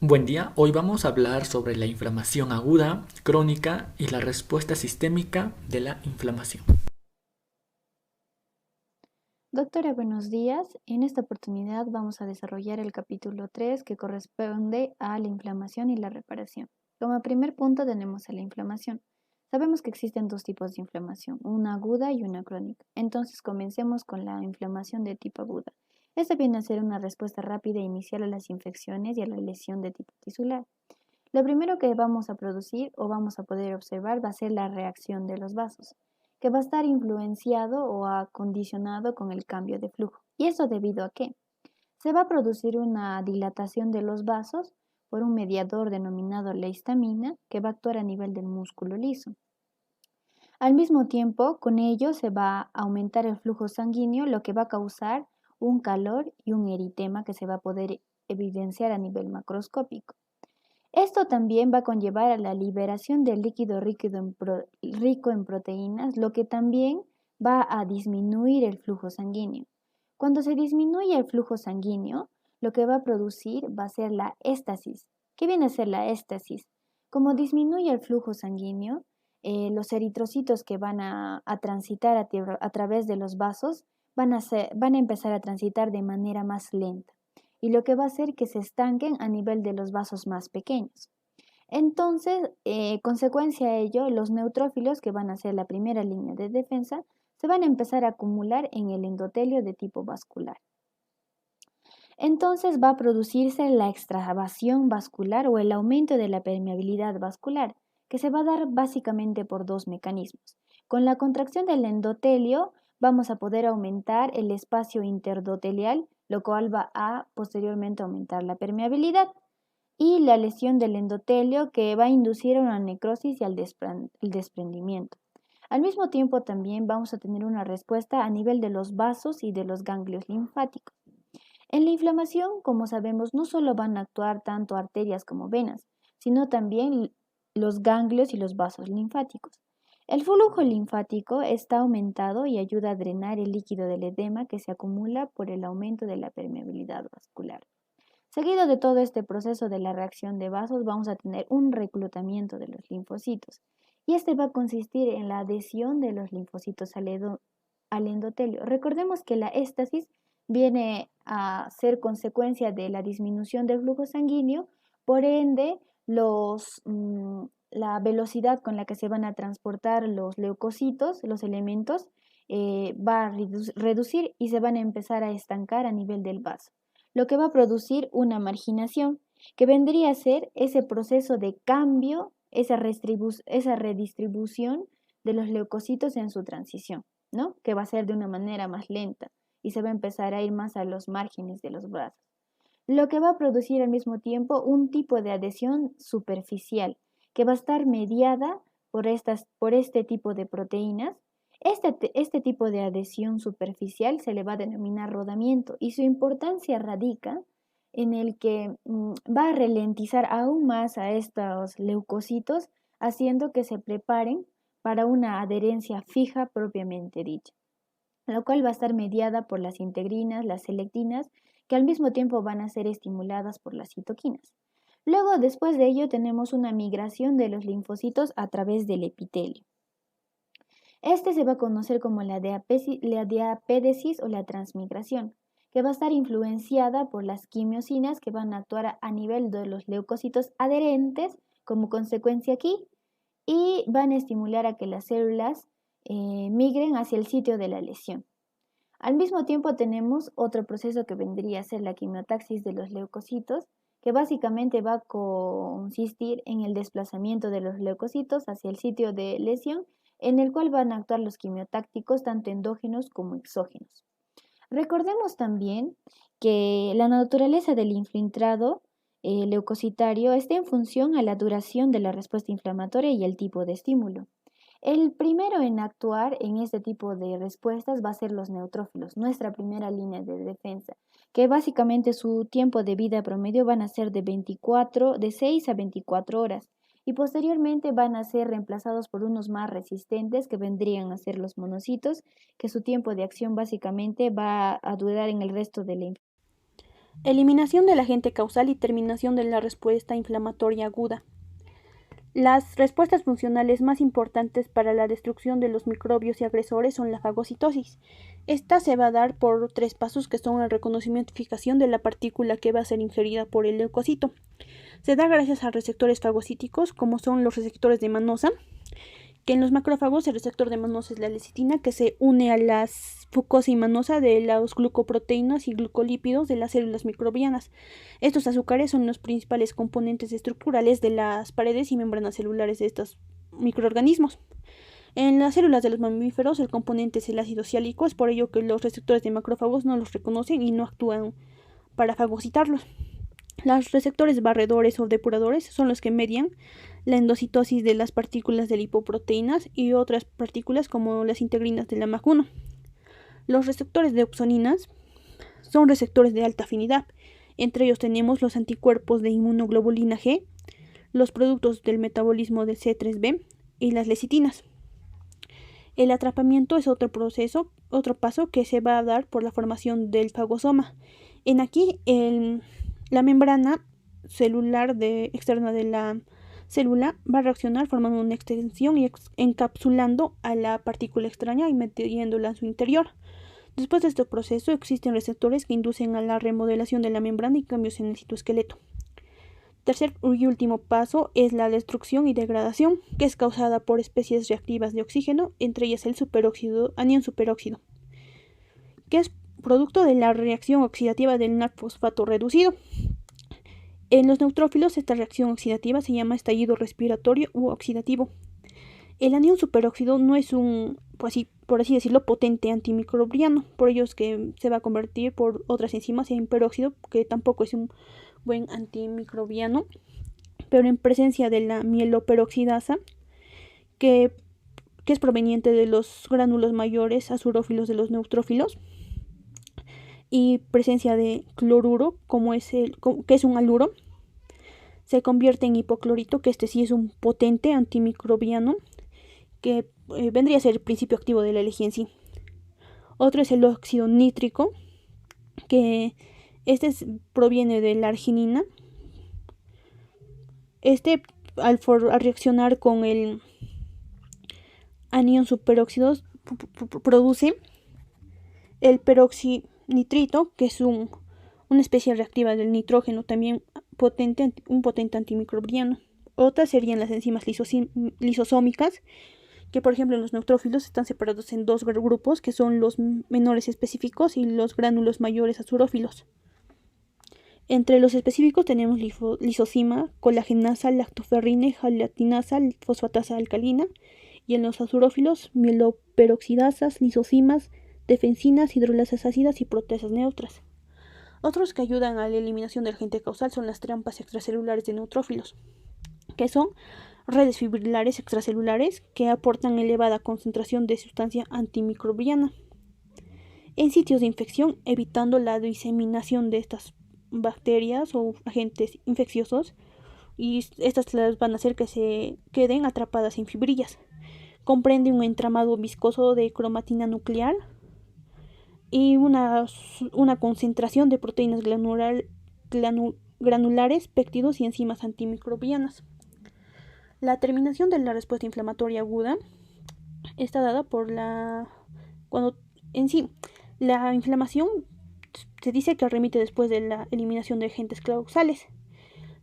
Buen día, hoy vamos a hablar sobre la inflamación aguda, crónica y la respuesta sistémica de la inflamación. Doctora, buenos días. En esta oportunidad vamos a desarrollar el capítulo 3 que corresponde a la inflamación y la reparación. Como primer punto tenemos a la inflamación. Sabemos que existen dos tipos de inflamación, una aguda y una crónica. Entonces comencemos con la inflamación de tipo aguda. Esta viene a ser una respuesta rápida e inicial a las infecciones y a la lesión de tipo tisular. Lo primero que vamos a producir o vamos a poder observar va a ser la reacción de los vasos, que va a estar influenciado o acondicionado con el cambio de flujo. ¿Y eso debido a qué? Se va a producir una dilatación de los vasos por un mediador denominado la histamina que va a actuar a nivel del músculo liso. Al mismo tiempo, con ello se va a aumentar el flujo sanguíneo, lo que va a causar un calor y un eritema que se va a poder evidenciar a nivel macroscópico. Esto también va a conllevar a la liberación del líquido rico en proteínas, lo que también va a disminuir el flujo sanguíneo. Cuando se disminuye el flujo sanguíneo, lo que va a producir va a ser la éstasis. ¿Qué viene a ser la éstasis? Como disminuye el flujo sanguíneo, los eritrocitos que van a transitar a través de los vasos van a empezar a transitar de manera más lenta y lo que va a hacer que se estanquen a nivel de los vasos más pequeños. Entonces, consecuencia a ello, los neutrófilos, que van a ser la primera línea de defensa, se van a empezar a acumular en el endotelio de tipo vascular. Entonces va a producirse la extravasión vascular o el aumento de la permeabilidad vascular, que se va a dar básicamente por dos mecanismos. Con la contracción del endotelio vamos a poder aumentar el espacio interdotelial, lo cual va a posteriormente aumentar la permeabilidad, y la lesión del endotelio que va a inducir a una necrosis y al desprendimiento. Al mismo tiempo también vamos a tener una respuesta a nivel de los vasos y de los ganglios linfáticos. En la inflamación, como sabemos, no solo van a actuar tanto arterias como venas, sino también los ganglios y los vasos linfáticos. El flujo linfático está aumentado y ayuda a drenar el líquido del edema que se acumula por el aumento de la permeabilidad vascular. Seguido de todo este proceso de la reacción de vasos, vamos a tener un reclutamiento de los linfocitos. Y este va a consistir en la adhesión de los linfocitos al endotelio. Recordemos que la éstasis viene a ser consecuencia de la disminución del flujo sanguíneo, por ende, la velocidad con la que se van a transportar los leucocitos, los elementos, va a reducir y se van a empezar a estancar a nivel del vaso, lo que va a producir una marginación, que vendría a ser ese proceso de cambio, esa redistribución de los leucocitos en su transición, ¿no? Que va a ser de una manera más lenta y se va a empezar a ir más a los márgenes de los brazos, lo que va a producir al mismo tiempo un tipo de adhesión superficial que va a estar mediada por este tipo de proteínas. Este tipo de adhesión superficial se le va a denominar rodamiento y su importancia radica en el que va a ralentizar aún más a estos leucocitos, haciendo que se preparen para una adherencia fija propiamente dicha, lo cual va a estar mediada por las integrinas, las selectinas, que al mismo tiempo van a ser estimuladas por las citoquinas. Luego, después de ello, tenemos una migración de los linfocitos a través del epitelio. Este se va a conocer como la diapédesis o la transmigración, que va a estar influenciada por las quimiosinas que van a actuar a nivel de los leucocitos adherentes como consecuencia aquí y van a estimular a que las células migren hacia el sitio de la lesión. Al mismo tiempo tenemos otro proceso que vendría a ser la quimiotaxis de los leucocitos, que básicamente va a consistir en el desplazamiento de los leucocitos hacia el sitio de lesión, en el cual van a actuar los quimiotácticos tanto endógenos como exógenos. Recordemos también que la naturaleza del infiltrado leucocitario está en función a la duración de la respuesta inflamatoria y el tipo de estímulo. El primero en actuar en este tipo de respuestas va a ser los neutrófilos, nuestra primera línea de defensa, que básicamente su tiempo de vida promedio van a ser de 6 a 24 horas y posteriormente van a ser reemplazados por unos más resistentes que vendrían a ser los monocitos, que su tiempo de acción básicamente va a durar en el resto de la infección. Eliminación del agente causal y terminación de la respuesta inflamatoria aguda. Las respuestas funcionales más importantes para la destrucción de los microbios y agresores son la fagocitosis. Esta se va a dar por 3 pasos que son el reconocimiento y identificación de la partícula que va a ser ingerida por el leucocito. Se da gracias a receptores fagocíticos como son los receptores de manosa, que en los macrófagos el receptor de manosa es la lecitina que se une a las fucosa y manosa de las glucoproteínas y glucolípidos de las células microbianas. Estos azúcares son los principales componentes estructurales de las paredes y membranas celulares de estos microorganismos. En las células de los mamíferos el componente es el ácido ciálico, es por ello que los receptores de macrófagos no los reconocen y no actúan para fagocitarlos. Los receptores barredores o depuradores son los que median la endocitosis de las partículas de lipoproteínas y otras partículas como las integrinas de la MAC1. Los receptores de opsoninas son receptores de alta afinidad. Entre ellos tenemos los anticuerpos de inmunoglobulina G, los productos del metabolismo del C3b y las lecitinas. El atrapamiento es otro paso que se va a dar por la formación del fagosoma. En aquí la membrana celular externa de la célula va a reaccionar formando una extensión y encapsulando a la partícula extraña y metiéndola en su interior. Después de este proceso existen receptores que inducen a la remodelación de la membrana y cambios en el citoesqueleto. Tercer y último paso es la destrucción y degradación, que es causada por especies reactivas de oxígeno, entre ellas el anión superóxido, que es producto de la reacción oxidativa del NAD-fosfato reducido. En los neutrófilos esta reacción oxidativa se llama estallido respiratorio u oxidativo. El anión superóxido no es un, por así decirlo, potente antimicrobiano, por ello es que se va a convertir por otras enzimas en peróxido, que tampoco es un buen antimicrobiano, pero en presencia de la mieloperoxidasa, que es proveniente de los gránulos mayores azurófilos de los neutrófilos, y presencia de cloruro, que es un haluro, se convierte en hipoclorito, que este sí es un potente antimicrobiano, que vendría a ser el principio activo de la lejía en sí. Otro es el óxido nítrico, que proviene de la arginina. Al reaccionar con el anión superóxido produce el peroxinitrito, que es una especie reactiva del nitrógeno, también un potente antimicrobiano. Otras serían las enzimas lisosómicas, que por ejemplo en los neutrófilos están separados en 2 grupos, que son los menores específicos y los gránulos mayores azurófilos. Entre los específicos tenemos lisosima, colagenasa, lactoferrina, gelatinasa, fosfatasa alcalina, y en los azurófilos mieloperoxidasas, lisosimas, defensinas, hidrolasas ácidas y proteasas neutras. Otros que ayudan a la eliminación del agente causal son las trampas extracelulares de neutrófilos, que son redes fibrilares extracelulares que aportan elevada concentración de sustancia antimicrobiana en sitios de infección, evitando la diseminación de estas bacterias o agentes infecciosos, y estas las van a hacer que se queden atrapadas en fibrillas. Comprende un entramado viscoso de cromatina nuclear y una concentración de proteínas granulares, péptidos y enzimas antimicrobianas. La terminación de la respuesta inflamatoria aguda está dada por cuando en sí la inflamación se dice que remite después de la eliminación de agentes causales.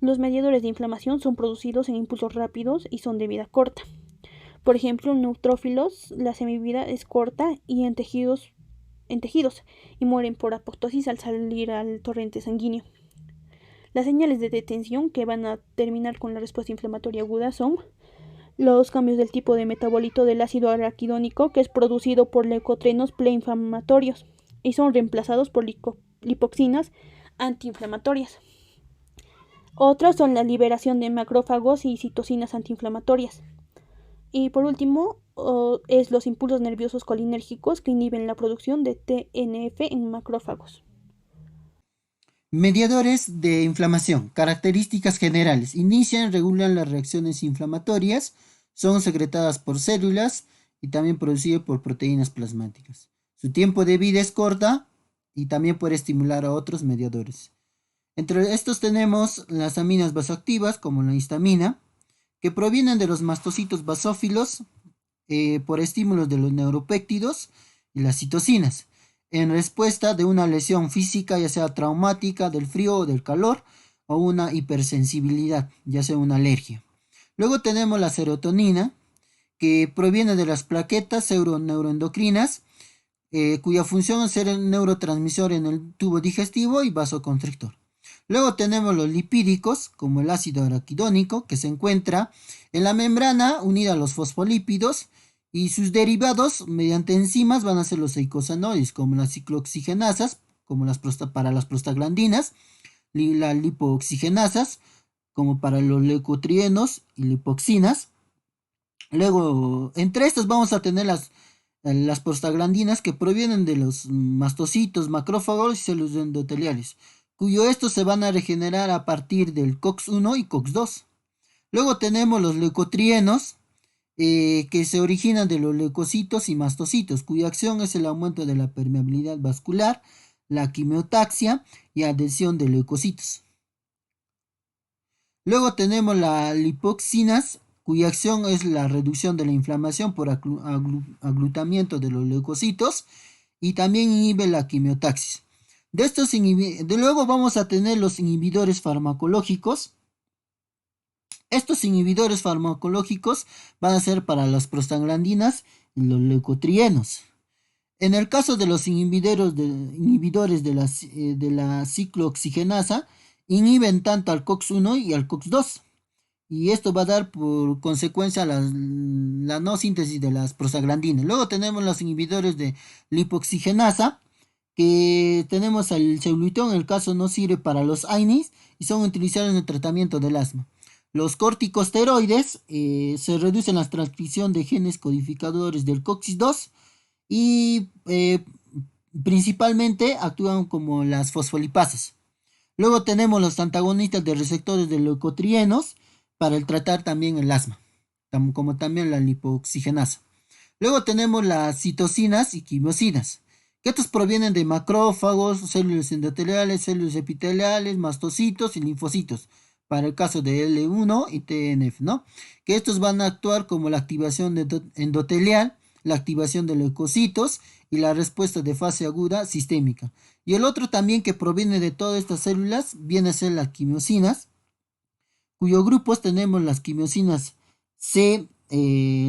Los mediadores de inflamación son producidos en impulsos rápidos y son de vida corta. Por ejemplo, en neutrófilos la semivida es corta y en tejidos y mueren por apoptosis al salir al torrente sanguíneo. Las señales de detención que van a terminar con la respuesta inflamatoria aguda son los cambios del tipo de metabolito del ácido araquidónico, que es producido por leucotrenos preinflamatorios y son reemplazados por lipoxinas antiinflamatorias. Otras son la liberación de macrófagos y citocinas antiinflamatorias. Y por último, es los impulsos nerviosos colinérgicos que inhiben la producción de TNF en macrófagos. Mediadores de inflamación. Características generales. Inician, regulan las reacciones inflamatorias, son secretadas por células y también producidas por proteínas plasmáticas. Su tiempo de vida es corta y también puede estimular a otros mediadores. Entre estos tenemos las aminas vasoactivas, como la histamina, que provienen de los mastocitos basófilos por estímulos de los neuropéptidos y las citocinas, en respuesta de una lesión física, ya sea traumática, del frío o del calor, o una hipersensibilidad, ya sea una alergia. Luego tenemos la serotonina, que proviene de las plaquetas neuroendocrinas, cuya función es ser el neurotransmisor en el tubo digestivo y vasoconstrictor. Luego tenemos los lipídicos, como el ácido araquidónico, que se encuentra en la membrana unida a los fosfolípidos, y sus derivados mediante enzimas van a ser los eicosanoides, como las ciclooxigenasas, como para las prostaglandinas, las lipooxigenasas, como para los leucotrienos y lipoxinas. Luego, entre estas vamos a tener las prostaglandinas, que provienen de los mastocitos, macrófagos y células endoteliales, cuyo estos se van a regenerar a partir del COX-1 y COX-2. Luego tenemos los leucotrienos, que se originan de los leucocitos y mastocitos, cuya acción es el aumento de la permeabilidad vascular, la quimiotaxia y adhesión de leucocitos. Luego tenemos las lipoxinas, cuya acción es la reducción de la inflamación por aglutamiento de los leucocitos y también inhibe la quimiotaxis. Luego vamos a tener los inhibidores farmacológicos. Estos inhibidores farmacológicos van a ser para las prostaglandinas y los leucotrienos. En el caso de los inhibidores de la ciclooxigenasa, inhiben tanto al COX-1 y al COX-2. Y esto va a dar por consecuencia la no síntesis de las prostaglandinas. Luego tenemos los inhibidores de lipoxigenasa, que tenemos el celuliton, en el caso no sirve para los AINES y son utilizados en el tratamiento del asma. Los corticosteroides se reducen la transcripción de genes codificadores del COX-2 y principalmente actúan como las fosfolipasas. Luego tenemos los antagonistas de receptores de leucotrienos para el tratar también el asma, como también la lipoxigenasa. Luego tenemos las citocinas y quimiosinas, que estos provienen de macrófagos, células endoteliales, células epiteliales, mastocitos y linfocitos, para el caso de L1 y TNF, ¿no? Que estos van a actuar como la activación endotelial, la activación de leucocitos y la respuesta de fase aguda sistémica. Y el otro también que proviene de todas estas células viene a ser las quimiosinas, cuyos grupos tenemos las quimiosinas CXC,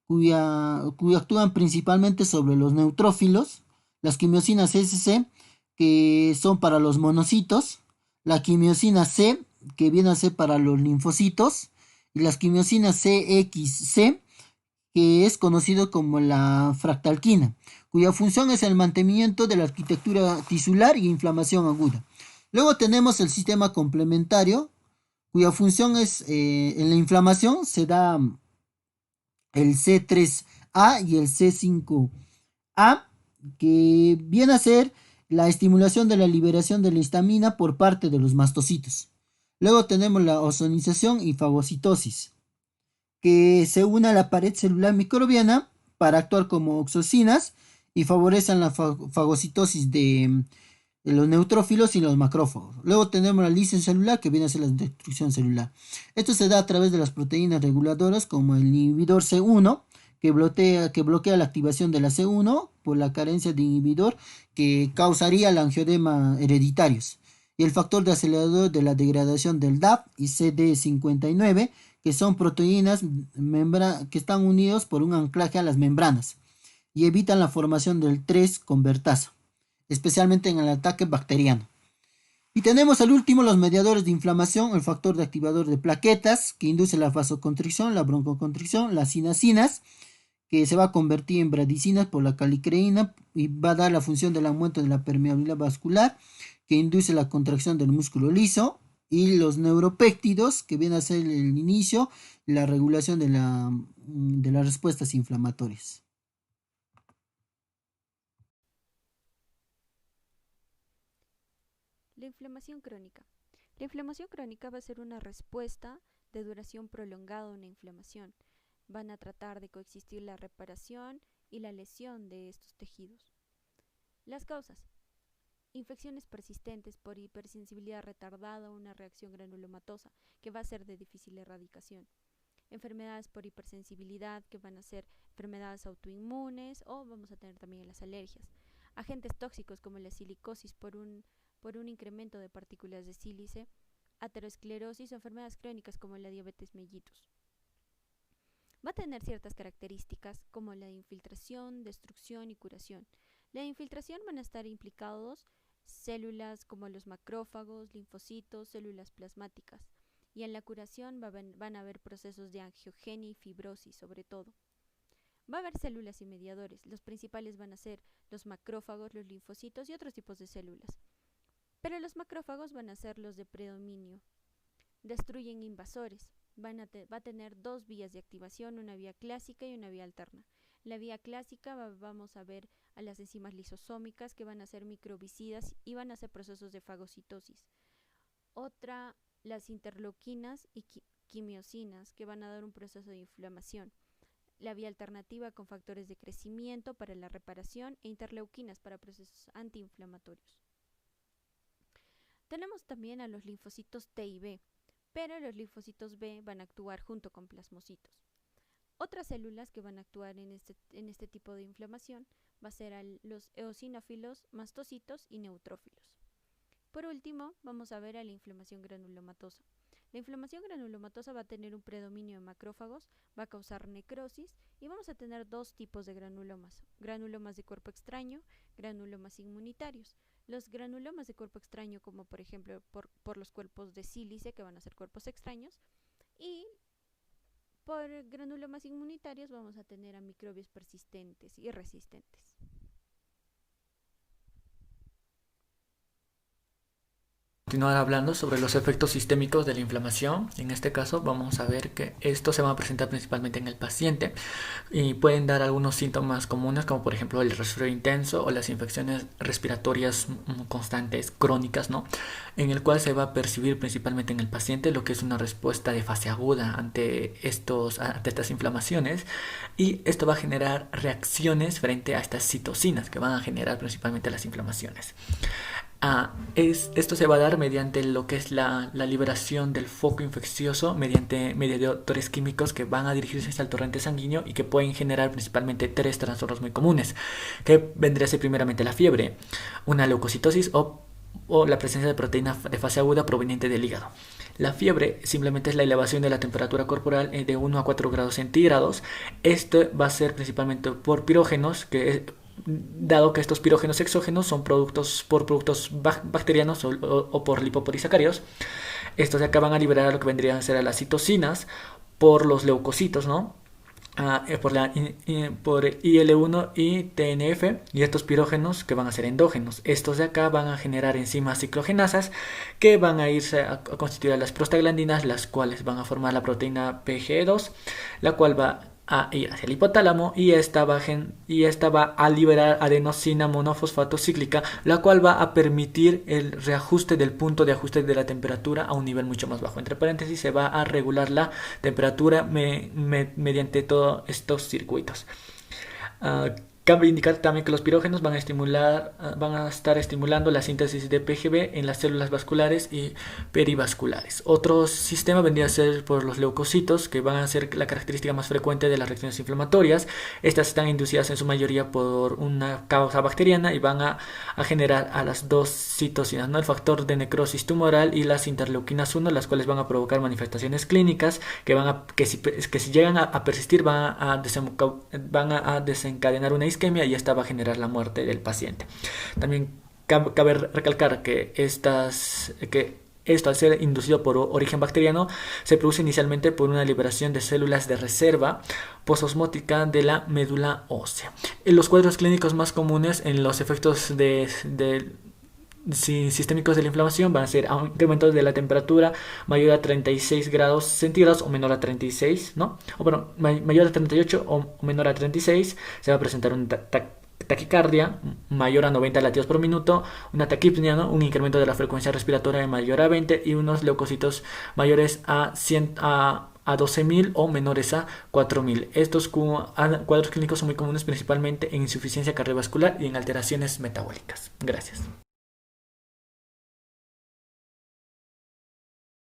cuya actúan principalmente sobre los neutrófilos, las quimiosinas SC, que son para los monocitos, la quimiosina C, que viene a ser para los linfocitos, y las quimiosinas CXC, que es conocido como la fractalquina, cuya función es el mantenimiento de la arquitectura tisular y inflamación aguda. Luego tenemos el sistema complementario, cuya función es en la inflamación se da el C3A y el C5A, que viene a ser la estimulación de la liberación de la histamina por parte de los mastocitos. Luego tenemos la ozonización y fagocitosis, que se une a la pared celular microbiana para actuar como oxocinas y favorecen la fagocitosis de los neutrófilos y los macrófagos. Luego tenemos la lisis celular, que viene a ser la destrucción celular. Esto se da a través de las proteínas reguladoras, como el inhibidor C1, que bloquea la activación de la C1 por la carencia de inhibidor, que causaría el angioedema hereditarios. Y el factor de acelerador de la degradación del DAP y CD59, que son proteínas que están unidos por un anclaje a las membranas y evitan la formación del 3 convertasa, especialmente en el ataque bacteriano. Y tenemos al último los mediadores de inflamación, el factor de activador de plaquetas, que induce la vasoconstricción, la broncoconstricción, las cinacinas, que se va a convertir en bradicinas por la calicreína y va a dar la función del aumento de la permeabilidad vascular, que induce la contracción del músculo liso, y los neuropéptidos, que viene a ser el inicio y la regulación de las respuestas inflamatorias. La inflamación crónica. La inflamación crónica va a ser una respuesta de duración prolongada a una inflamación. Van a tratar de coexistir la reparación y la lesión de estos tejidos. Las causas. infecciones persistentes por hipersensibilidad retardada o una reacción granulomatosa, que va a ser de difícil erradicación. Enfermedades por hipersensibilidad, que van a ser enfermedades autoinmunes, o vamos a tener también las alergias. Agentes tóxicos como la silicosis por un incremento de partículas de sílice, aterosclerosis o enfermedades crónicas como la diabetes mellitus. Va a tener ciertas características como la de infiltración, destrucción y curación. La de infiltración van a estar implicados células como los macrófagos, linfocitos, células plasmáticas. Y en la curación van a haber procesos de angiogenia y fibrosis sobre todo. Va a haber células y mediadores. Los principales van a ser los macrófagos, los linfocitos y otros tipos de células. Pero los macrófagos van a ser los de predominio. Destruyen invasores. Va a tener dos vías de activación, una vía clásica y una vía alterna. La vía clásica vamos a ver a las enzimas lisosómicas que van a ser microbicidas y van a hacer procesos de fagocitosis. Otra, las interleuquinas y quimiosinas que van a dar un proceso de inflamación. La vía alternativa con factores de crecimiento para la reparación e interleuquinas para procesos antiinflamatorios. Tenemos también a los linfocitos T y B, pero los linfocitos B van a actuar junto con plasmocitos. Otras células que van a actuar en este tipo de inflamación va a ser los eosinófilos, mastocitos y neutrófilos. Por último, vamos a ver a la inflamación granulomatosa. La inflamación granulomatosa va a tener un predominio de macrófagos, va a causar necrosis y vamos a tener dos tipos de granulomas. Granulomas de cuerpo extraño, granulomas inmunitarios. Los granulomas de cuerpo extraño, como por ejemplo por los cuerpos de sílice, que van a ser cuerpos extraños, y por granulomas inmunitarios vamos a tener a microbios persistentes y resistentes. Continuar hablando sobre los efectos sistémicos de la inflamación. En este caso vamos a ver que esto se va a presentar principalmente en el paciente y pueden dar algunos síntomas comunes como por ejemplo el resfrío intenso o las infecciones respiratorias constantes, crónicas, ¿no? En el cual se va a percibir principalmente en el paciente lo que es una respuesta de fase aguda ante estas inflamaciones, y esto va a generar reacciones frente a estas citocinas que van a generar principalmente las inflamaciones. Esto se va a dar mediante lo que es la liberación del foco infeccioso mediante mediadores químicos que van a dirigirse al torrente sanguíneo y que pueden generar principalmente tres trastornos muy comunes, que vendría a ser primeramente la fiebre, una leucocitosis o la presencia de proteína de fase aguda proveniente del hígado. La fiebre simplemente es la elevación de la temperatura corporal de 1 a 4 grados centígrados. Esto va a ser principalmente por pirógenos, dado que estos pirógenos exógenos son productos bacterianos o por lipopolisacáridos. Estos de acá van a liberar lo que vendrían a ser a las citocinas por los leucocitos, ¿no? Por IL-1 y TNF, y estos pirógenos que van a ser endógenos. Estos de acá van a generar enzimas ciclogenasas que van a irse a constituir a las prostaglandinas, las cuales van a formar la proteína PGE2, la cual va a ir hacia el hipotálamo y esta va a liberar adenosina monofosfato cíclica, la cual va a permitir el reajuste del punto de ajuste de la temperatura a un nivel mucho más bajo. Entre paréntesis, se va a regular la temperatura mediante todos estos circuitos. Cabe indicar también que los pirógenos van a estar estimulando la síntesis de PGB en las células vasculares y perivasculares. Otro sistema vendría a ser por los leucocitos, que van a ser la característica más frecuente de las reacciones inflamatorias. Estas están inducidas en su mayoría por una causa bacteriana y van a generar a las dos citocinas, ¿no? El factor de necrosis tumoral y las interleuquinas 1, las cuales van a provocar manifestaciones clínicas que si llegan a persistir van a desencadenar una isquemia y esta va a generar la muerte del paciente. También cabe recalcar que esto, al ser inducido por origen bacteriano, se produce inicialmente por una liberación de células de reserva pososmótica de la médula ósea. Los cuadros clínicos más comunes en los efectos sistémicos de la inflamación van a ser incrementos de la temperatura mayor a 36 grados centígrados o menor a 36, ¿no? Mayor a 38 o menor a 36. Se va a presentar un taquicardia mayor a 90 latidos por minuto, una taquipnea, ¿no? Un incremento de la frecuencia respiratoria mayor a 20 y unos leucocitos mayores a 12.000 o menores a 4.000. Estos cuadros clínicos son muy comunes principalmente en insuficiencia cardiovascular y en alteraciones metabólicas. Gracias.